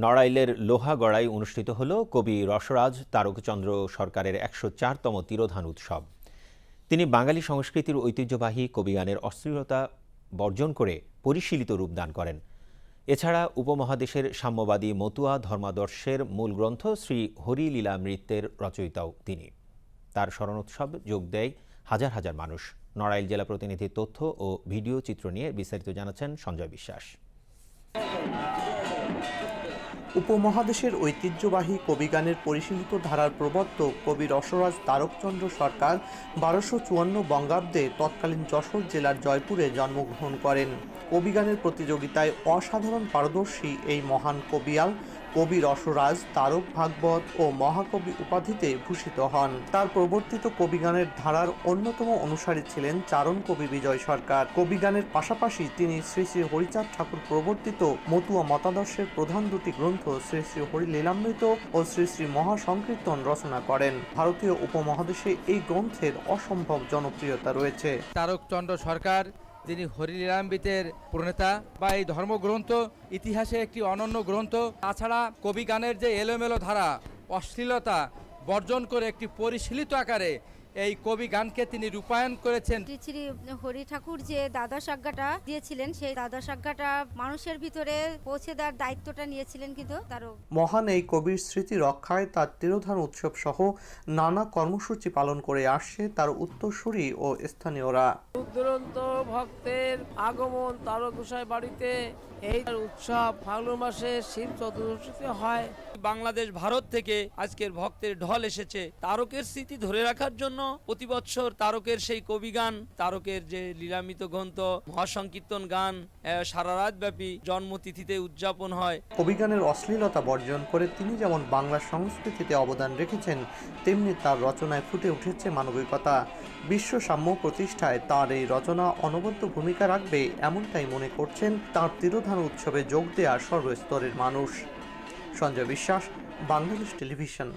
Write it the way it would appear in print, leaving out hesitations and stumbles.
নড়াইলের লোহাগড়ায় অনুষ্ঠিত হল কবি রসরাজ তারকচন্দ্র সরকারের ১০৪তম তিরোধান উৎসব। তিনি বাঙালি সংস্কৃতির ঐতিহ্যবাহী কবিগানের অশ্লীলতা বর্জন করে পরিশীলিত রূপ দান করেন। এছাড়া উপমহাদেশের সাম্যবাদী মতুয়া ধর্মাদর্শের মূল গ্রন্থ শ্রী হরিলীলামৃতের রচয়িতাও তিনি। তার স্মরণোৎসব যোগ দেয় হাজার হাজার মানুষ। নড়াইল জেলা প্রতিনিধির তথ্য ও ভিডিও চিত্র নিয়ে বিস্তারিত জানাচ্ছেন সঞ্জয় বিশ্বাস। উপমহাদেশের ঐতিহ্যবাহী কবিগানের পরিশীলিত ধারার প্রবর্তক কবি রসরাজ তারকচন্দ্র সরকার ১২৫৪ বঙ্গাব্দে তৎকালীন যশোর জেলার জয়পুরে জন্মগ্রহণ করেন। কবিগানের প্রতিযোগিতায় অসাধারণ পারদর্শী এই মহান কবিয়াল কবি রসরাজ তারক ভাগবত ও মহাকবি উপাধিতে ভূষিত হন। তার প্রবর্তিত কবিগানের ধারার অন্যতম অনুসারী ছিলেন চারণ কবি বিজয় সরকার। কবিগানের পাশাপাশি তিনি শ্রী শ্রী হরিচাঁদ ঠাকুর প্রবর্তিত মতুয়া মতাদর্শের প্রধান দুটি গ্রন্থ শ্রী শ্রী হরিলীলামৃত ও শ্রী শ্রী মহাসংকীর্তন রচনা করেন। ভারতীয় উপমহাদেশে এই গ্রন্থের অসম্ভব জনপ্রিয়তা রয়েছে। তারকচন্দ্র সরকার যিনি হরিলীলামৃতের প্রণেতা বা এই ধর্মগ্রন্থ ইতিহাসে একটি অনন্য গ্রন্থ। তাছাড়া কবি গানের যে এলোমেলো ধারা, অশ্লীলতা বর্জন করে একটি পরিশীলিত আকারে এই কবি গানকে তিনি রূপায়ণ করেছেন। শ্রী হরি ঠাকুর যে দ্বাদশ আজ্ঞাটা দিয়েছিলেন, সেই দ্বাদশ আজ্ঞাটা মানুষের ভিতরে পৌঁছে দেওয়ার দায়িত্বটা নিয়েছিলেন কিন্তু তারও। মহান এই কবির স্মৃতি রক্ষায় তার তিরোধান উৎসব সহ নানা কর্মসূচি পালন করে আসছে তার উত্তরসূরি ও স্থানীয়রা। দুরন্ত ভক্তের আগমন তারক গোসাই বাড়িতে এই উৎসব ফাল্গুন মাসে শিব চতুর্দশীতে হয়। বাংলাদেশ ভারত থেকে আজকের ভক্তের ঢল এসেছে তারকের স্মৃতি ধরে রাখার জন্য। প্রতি বছর তারকের সেই কবি গান, তারকের যে লীলামৃত গ্রন্থ, মহাসংকীর্তন গান সারা রাত ব্যাপী জন্মতিথিতে উদযাপন হয়। কবিগানের অশ্লীলতা বর্জন করে তিনি যেমন বাংলা সংস্কৃতিতে অবদান রেখেছেন, তেমনি তার রচনায় ফুটে উঠেছে মানবিকতা। বিশ্ব সাম্য প্রতিষ্ঠায় তার এই রচনা অনবদ্য ভূমিকা রাখবে, এমনটাই মনে করছেন তার তিরোধান উৎসবে যোগ দেয়া সর্বস্তরের মানুষ। সঞ্জয় বিশ্বাস, বাংলাদেশ টেলিভিশন।